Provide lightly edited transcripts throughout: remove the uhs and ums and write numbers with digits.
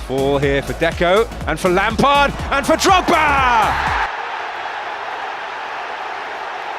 Ball here for Deco, and for Lampard, and for Drogba!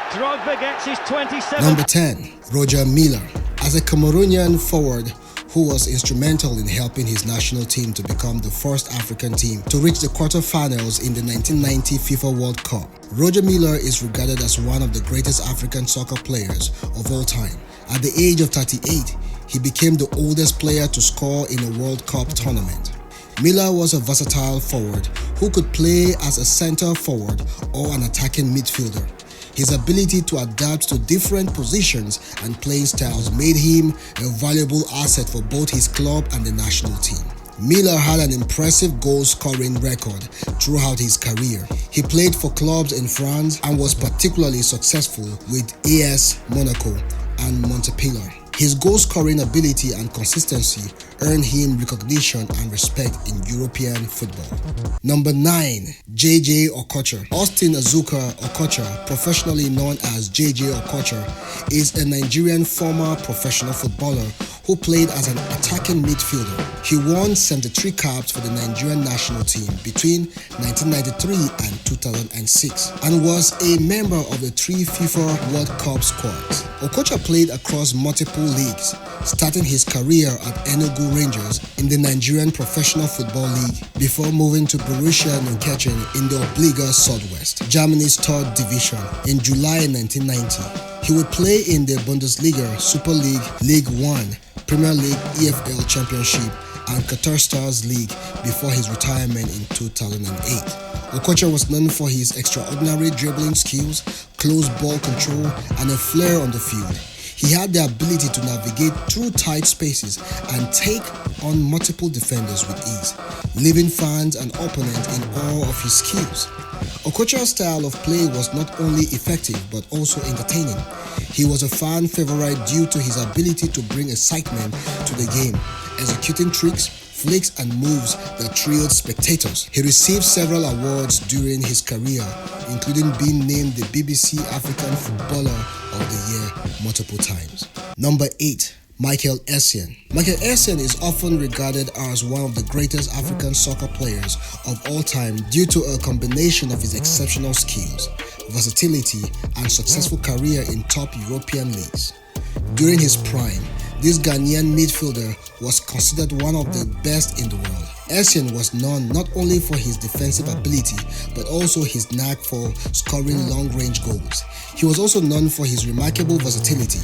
Drogba gets his 27th. Number 10, Roger Milla. As a Cameroonian forward who was instrumental in helping his national team to become the first African team to reach the quarterfinals in the 1990 FIFA World Cup, Roger Milla is regarded as one of the greatest African soccer players of all time. At the age of 38, he became the oldest player to score in a World Cup tournament. Milla was a versatile forward who could play as a center forward or an attacking midfielder. His ability to adapt to different positions and playing styles made him a valuable asset for both his club and the national team. Milla had an impressive goal-scoring record throughout his career. He played for clubs in France and was particularly successful with AS Monaco and Montpellier. His goal-scoring ability and consistency earned him recognition and respect in European football. Number 9, JJ Okocha. Austin Azuka Okocha, professionally known as JJ Okocha, is a Nigerian former professional footballer who played as an attacking midfielder. He won 73 caps for the Nigerian national team between 1993 and 2006 and was a member of the 3 FIFA World Cup squads. Okocha played across multiple leagues, starting his career at Enugu Rangers in the Nigerian Professional Football League before moving to Borussia Mönchengladbach in the Oberliga Südwest, Germany's 3rd division, in July 1990. He would play in the Bundesliga, Super League, League One, Premier League, EFL Championship, and Qatar Stars League before his retirement in 2008. Okocha was known for his extraordinary dribbling skills, close ball control, and a flair on the field. He had the ability to navigate through tight spaces and take on multiple defenders with ease, leaving fans and opponents in awe of his skills. Okocha's style of play was not only effective but also entertaining. He was a fan favorite due to his ability to bring excitement to the game, executing tricks, flicks and moves that thrilled spectators. He received several awards during his career, including being named the BBC African Footballer of the Year multiple times. Number 8. Michael Essien. Michael Essien is often regarded as one of the greatest African soccer players of all time due to a combination of his exceptional skills, versatility, and successful career in top European leagues. During his prime, this Ghanaian midfielder was considered one of the best in the world. Essien was known not only for his defensive ability but also his knack for scoring long-range goals. He was also known for his remarkable versatility.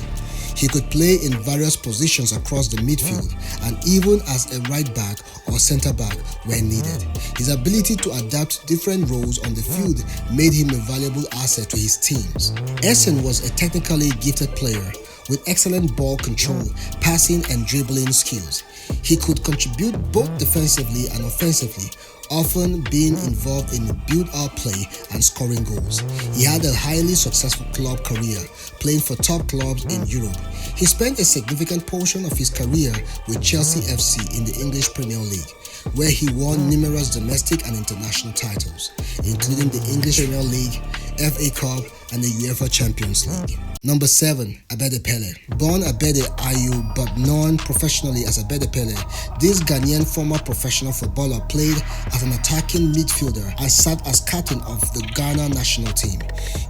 He could play in various positions across the midfield and even as a right back or centre back when needed. His ability to adapt to different roles on the field made him a valuable asset to his teams. Essien was a technically gifted player with excellent ball control, passing and dribbling skills. He could contribute both defensively and offensively, often being involved in build-up play and scoring goals. He had a highly successful club career, playing for top clubs in Europe. He spent a significant portion of his career with Chelsea FC in the English Premier League, where he won numerous domestic and international titles, including the English Premier League, FA Cup, and the UEFA Champions League. Number 7. Abedi Pele. Born Abedi Ayu but known professionally as Abedi Pele, this Ghanaian former professional footballer played as an attacking midfielder and sat as captain of the Ghana national team.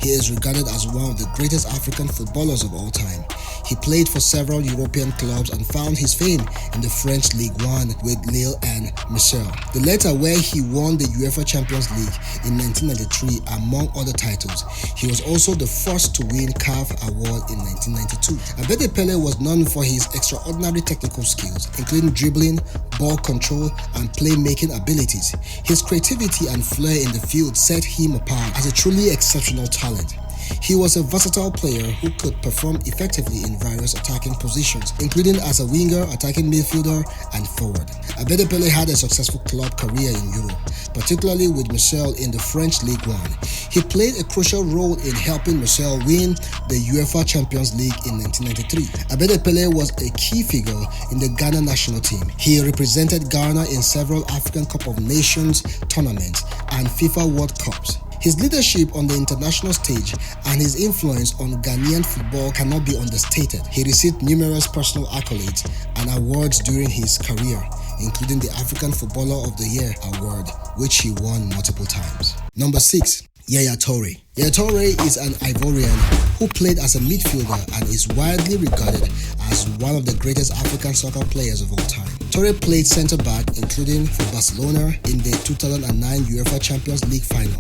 He is regarded as one of the greatest African footballers of all time. He played for several European clubs and found his fame in the French League One with Lille and Marseille, the latter where he won the UEFA Champions League in 1993 among other titles. He was also the first to win CAF Award in 1992. Abedi Pele was known for his extraordinary technical skills, including dribbling, ball control, and playmaking abilities. His creativity and flair in the field set him apart as a truly exceptional talent. He was a versatile player who could perform effectively in various attacking positions, including as a winger, attacking midfielder, and forward. Abedi Pele had a successful club career in Europe, particularly with Marseille in the French League One. He played a crucial role in helping Marseille win the UEFA Champions League in 1993. Abedi Pele was a key figure in the Ghana national team. He represented Ghana in several African Cup of Nations tournaments and FIFA World Cups. His leadership on the international stage and his influence on Ghanaian football cannot be understated. He received numerous personal accolades and awards during his career, including the African Footballer of the Year award, which he won multiple times. Number 6. Yaya Toure. Yaya Toure is an Ivorian who played as a midfielder and is widely regarded as one of the greatest African soccer players of all time. Toure played centre-back, including for Barcelona in the 2009 UEFA Champions League final.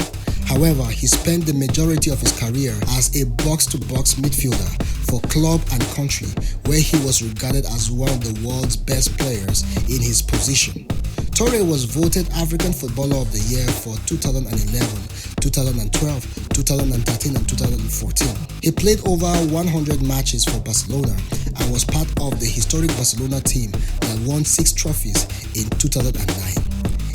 However, he spent the majority of his career as a box-to-box midfielder for club and country, where he was regarded as one of the world's best players in his position. Toure was voted African Footballer of the Year for 2011, 2012, 2013 and 2014. He played over 100 matches for Barcelona and was part of the historic Barcelona team that won 6 trophies in 2009.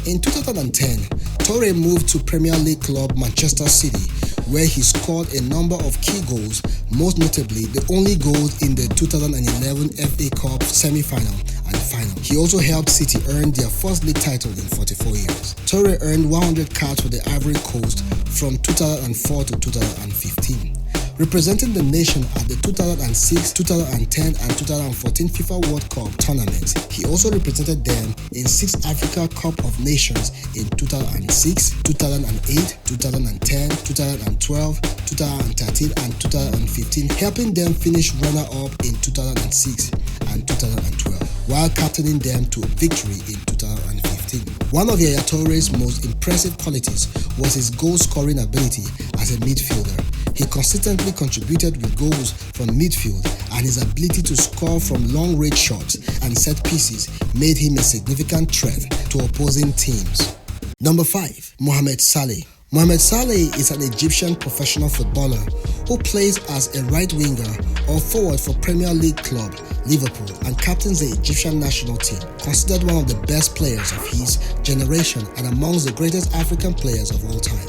In 2010, Toure moved to Premier League club Manchester City, where he scored a number of key goals, most notably the only goals in the 2011 FA Cup semi-final and final. He also helped City earn their first league title in 44 years. Toure earned 100 caps for the Ivory Coast from 2004 to 2015. Representing the nation at the 2006, 2010 and 2014 FIFA World Cup tournaments, he also represented them in 6 Africa Cup of Nations in 2006, 2008, 2010, 2012, 2013 and 2015, helping them finish runner-up in 2006 and 2012, while captaining them to victory in 2015. One of Yaya Toure's most impressive qualities was his goal-scoring ability as a midfielder. He consistently contributed with goals from midfield, and his ability to score from long-range shots and set pieces made him a significant threat to opposing teams. Number 5. Mohamed Salah. Mohamed Salah is an Egyptian professional footballer who plays as a right winger or forward for Premier League club Liverpool and captains the Egyptian national team, considered one of the best players of his generation and amongst the greatest African players of all time.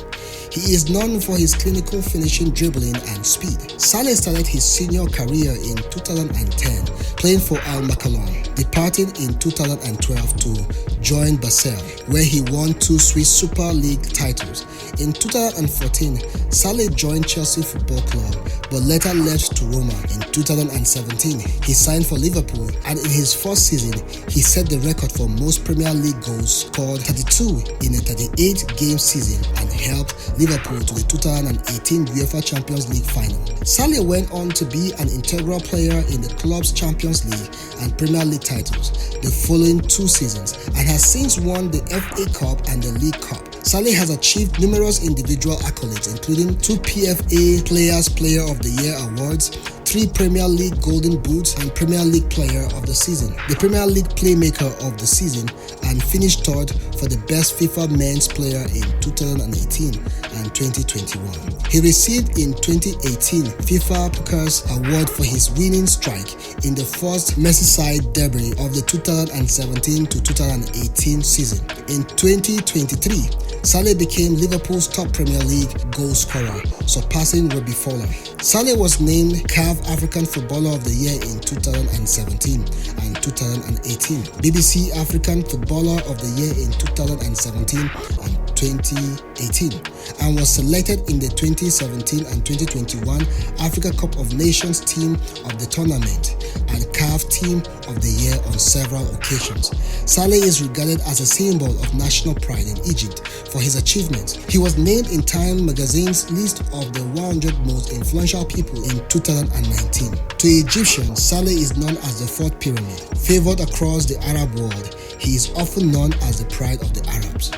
He is known for his clinical finishing, dribbling and speed. Salah started his senior career in 2010 playing for Al Makaloun, departing in 2012 to join Basel, where he won 2 Swiss Super League titles. In 2014, Salah joined Chelsea Football Club but later left to Roma. In 2017, he signed for Liverpool, and in his first season, he set the record for most Premier League goals, scored 32 in a 38-game season and helped Liverpool to the 2018 UEFA Champions League final. Salah went on to be an integral player in the club's Champions League and Premier League titles the following 2 seasons and has since won the FA Cup and the League Cup. Salah has achieved numerous individual accolades, including 2 PFA Players Player of the Year awards, 3 Premier League Golden Boots and Premier League Player of the Season, the Premier League Playmaker of the Season, and finished 3rd for the Best FIFA Men's Player in 2018 and 2021. He received in 2018 FIFA Puckers Award for his winning strike in the first Merseyside derby of the 2017 to 2018 season. In 2023, Salah became Liverpool's top Premier League goal scorer, surpassing Robbie Fowler. Salah was named CAF African Footballer of the Year in 2017 and 2018, BBC African Footballer of the Year in 2017 and 2018, and was selected in the 2017 and 2021 Africa Cup of Nations Team of the Tournament and CAF Team of the Year on several occasions. Salah is regarded as a symbol of national pride in Egypt for his achievements. He was named in Time magazine's list of the 100 most influential people in 2019. To Egyptians, Salah is known as the 4th pyramid. Favored across the Arab world, he is often known as the pride of the Arabs.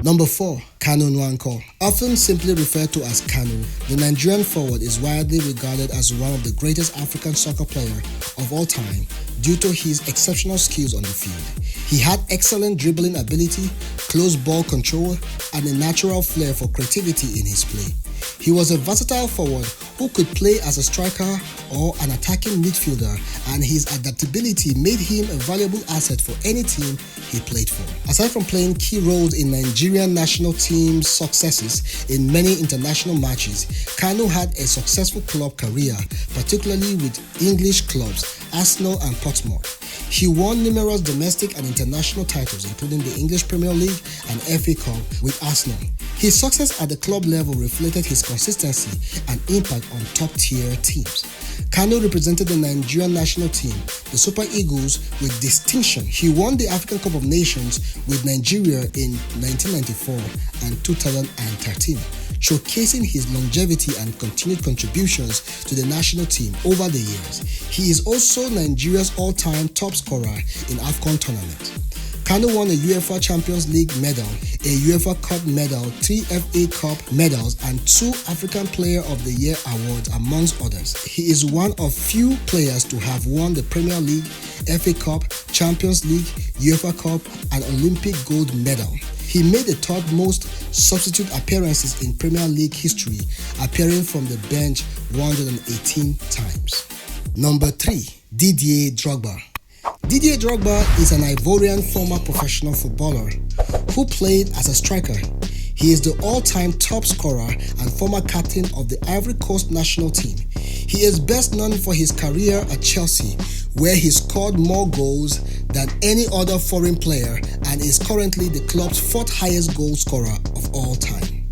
Number 4. Kanu Nwankwo. Often simply referred to as Kanu, the Nigerian forward is widely regarded as one of the greatest African soccer players of all time due to his exceptional skills on the field. He had excellent dribbling ability, close ball control, and a natural flair for creativity in his play. He was a versatile forward who could play as a striker or an attacking midfielder, and his adaptability made him a valuable asset for any team he played for. Aside from playing key roles in Nigerian national team's successes in many international matches, Kanu had a successful club career, particularly with English clubs Arsenal and Portsmouth. He won numerous domestic and international titles, including the English Premier League and FA Cup with Arsenal. His success at the club level reflected his consistency and impact on top-tier teams. Kanu represented the Nigerian national team, the Super Eagles, with distinction. He won the African Cup of Nations with Nigeria in 1994 and 2013, showcasing his longevity and continued contributions to the national team over the years. He is also Nigeria's all-time top scorer in AFCON tournament. Kanu won a UEFA Champions League medal, a UEFA Cup medal, 3 FA Cup medals, and 2 African Player of the Year awards, amongst others. He is one of few players to have won the Premier League, FA Cup, Champions League, UEFA Cup, and Olympic gold medal. He made the third most substitute appearances in Premier League history, appearing from the bench 118 times. Number 3. Didier Drogba. Didier Drogba is an Ivorian former professional footballer who played as a striker. He is the all-time top scorer and former captain of the Ivory Coast national team. He is best known for his career at Chelsea, where he scored more goals than any other foreign player and is currently the club's 4th highest goal scorer of all time.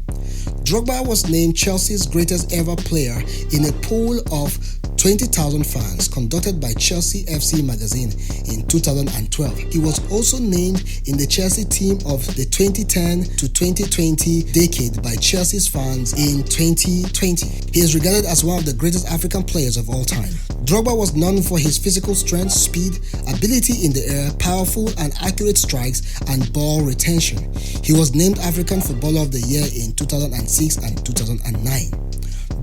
Drogba was named Chelsea's greatest ever player in a poll of 20,000 fans conducted by Chelsea FC magazine in 2012. He was also named in the Chelsea team of the 2010 to 2020 decade by Chelsea's fans in 2020. He is regarded as one of the greatest African players of all time. Drogba was known for his physical strength, speed, ability in the air, powerful and accurate strikes, and ball retention. He was named African Footballer of the Year in 2006 and 2009.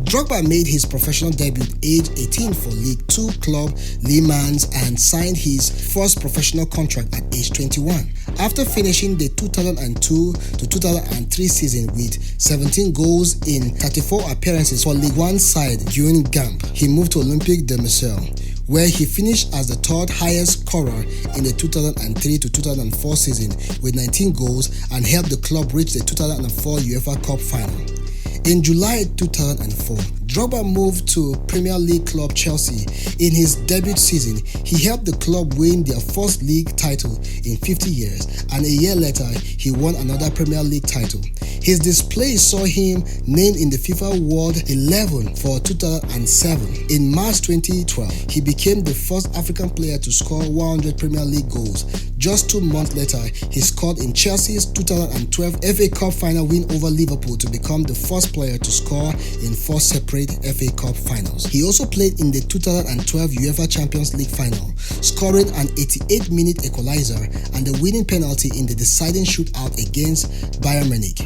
Drogba made his professional debut age 18 for League 2 club Le Mans and signed his first professional contract at age 21. After finishing the 2002 to 2003 season with 17 goals in 34 appearances for League 1 side during Gamp, he moved to Olympique de Marseille, where he finished as the 3rd highest scorer in the 2003 to 2004 season with 19 goals and helped the club reach the 2004 UEFA Cup final. In July 2004, Drogba moved to Premier League club Chelsea. In his debut season, he helped the club win their first league title in 50 years, and a year later, he won another Premier League title. His display saw him named in the FIFA World 11 for 2007. In March 2012, he became the first African player to score 100 Premier League goals. Just 2 months later, he scored in Chelsea's 2012 FA Cup final win over Liverpool to become the first player to score in 4 separate FA Cup finals. He also played in the 2012 UEFA Champions League final, scoring an 88-minute equalizer and the winning penalty in the deciding shootout against Bayern Munich,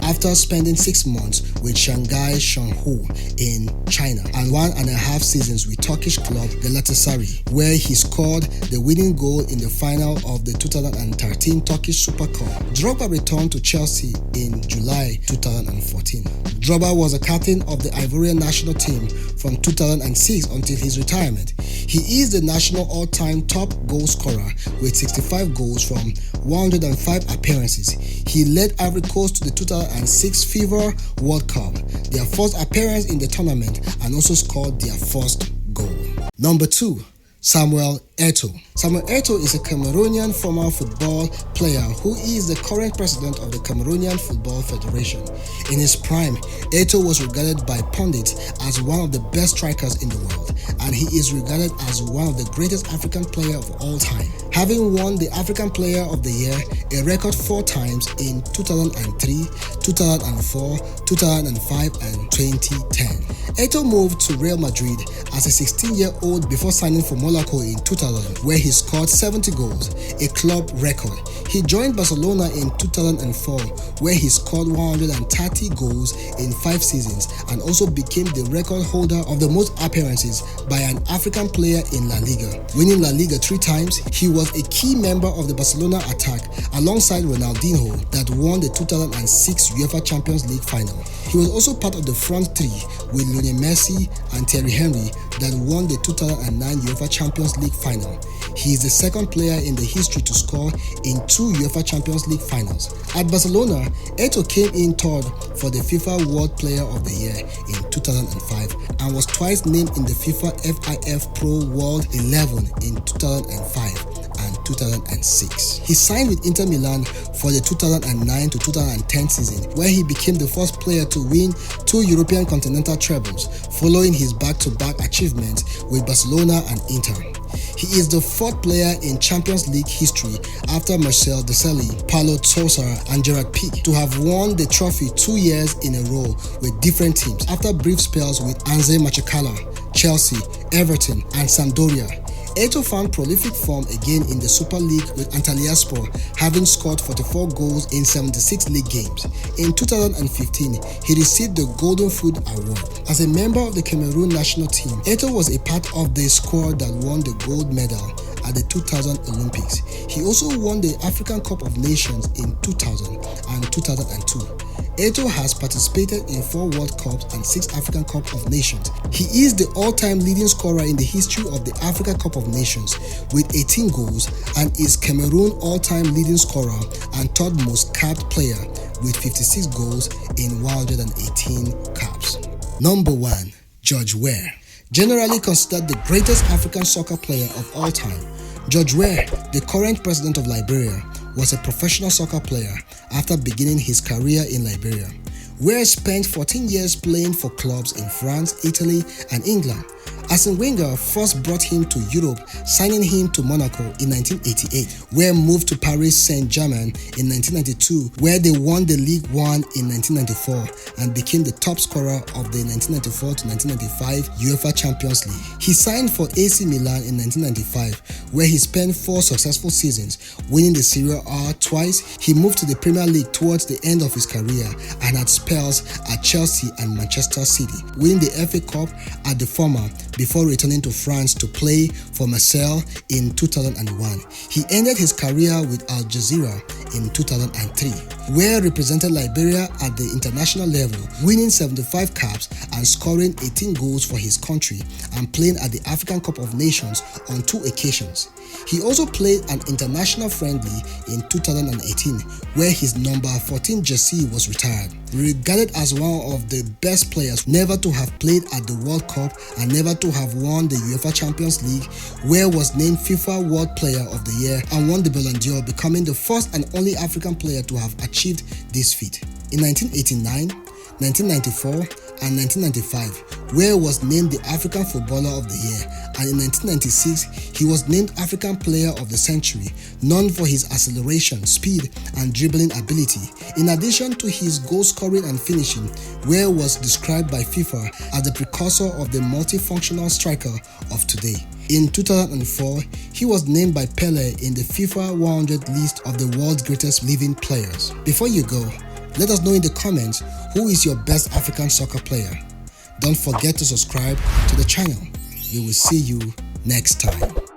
after spending 6 months with Shanghai Shenhua in China and 1.5 seasons with Turkish club Galatasaray, where he scored the winning goal in the final of the 2013 Turkish Super Cup. Drogba returned to Chelsea in July 2014. Drogba was a captain of the Ivorian national team from 2006 until his retirement. He is the national all-time top goal scorer with 65 goals from 105 appearances. He led Ivory Coast to the 2006 FIFA World Cup, their first appearance in the tournament, and also scored their first goal. Number 2. Samuel Eto'o. Samuel Eto'o is a Cameroonian former football player who is the current president of the Cameroonian Football Federation. In his prime, Eto'o was regarded by pundits as one of the best strikers in the world, and he is regarded as one of the greatest African players of all time, having won the African Player of the Year a record 4 times in 2003, 2004, 2005, and 2010. Eto'o moved to Real Madrid as a 16-year-old before signing for Monaco in 2000, where he scored 70 goals, a club record. He joined Barcelona in 2004, where he scored 130 goals in 5 seasons and also became the record holder of the most appearances by an African player in La Liga, winning La Liga 3 times. He was a key member of the Barcelona attack alongside Ronaldinho that won the 2006 UEFA Champions League final. He was also part of the front 3 with Lionel Messi and Thierry Henry that won the 2009 UEFA Champions League final. He is the second player in the history to score in 2 UEFA Champions League finals. At Barcelona, Eto'o came in 3rd for the FIFA World Player of the Year in 2005 and was twice named in the FIFA FIF Pro World 11 in 2005 2006. He signed with Inter Milan for the 2009 to 2010 season, where he became the first player to win 2 European continental trebles, following his back-to-back achievements with Barcelona and Inter. He is the 4th player in Champions League history after Marcel Desailly, Paulo Sousa and Gerard Piqué to have won the trophy 2 years in a row with different teams after brief spells with Anze Machekala, Chelsea, Everton and Sampdoria. Eto'o found prolific form again in the Super League with Antalyaspor, having scored 44 goals in 76 league games. In 2015, he received the Golden Foot Award. As a member of the Cameroon national team, Eto'o was a part of the squad that won the gold medal at the 2000 Olympics. He also won the African Cup of Nations in 2000 and 2002. Eto'o has participated in 4 World Cups and 6 African Cup of Nations. He is the all-time leading scorer in the history of the Africa Cup of Nations with 18 goals and is Cameroon all-time leading scorer and 3rd most capped player with 56 goals in 118 caps. Number 1. George Weah. Generally considered the greatest African soccer player of all time, George Weah, the current president of Liberia, was a professional soccer player after beginning his career in Liberia. Weah spent 14 years playing for clubs in France, Italy, and England. Arsene Wenger first brought him to Europe, signing him to Monaco in 1988, Weah moved to Paris Saint-Germain in 1992, where they won the Ligue 1 in 1994 and became the top scorer of the 1994 to 1995 UEFA Champions League. He signed for AC Milan in 1995, where he spent 4 successful seasons, winning the Serie A twice. He moved to the Premier League towards the end of his career and had spells at Chelsea and Manchester City, winning the FA Cup at the former before returning to France to play for Marseille in 2001. He ended his career with Al Jazeera in 2003, where represented Liberia at the international level, winning 75 caps and scoring 18 goals for his country and playing at the African Cup of Nations on 2 occasions. He also played an international friendly in 2018, where his number 14 jersey was retired. Regarded as one of the best players never to have played at the World Cup and never to have won the UEFA Champions League, Weah was named FIFA World Player of the Year and won the Ballon d'Or, becoming the first and only African player to have achieved this feat. In 1989, 1994, and 1995, Weah was named the African Footballer of the Year, and in 1996, he was named African Player of the Century, known for his acceleration, speed, and dribbling ability. In addition to his goal scoring and finishing, Weah was described by FIFA as the precursor of the multifunctional striker of today. In 2004, he was named by Pele in the FIFA 100 list of the world's greatest living players. Before you go, let us know in the comments who is your best African soccer player. Don't forget to subscribe to the channel. We will see you next time.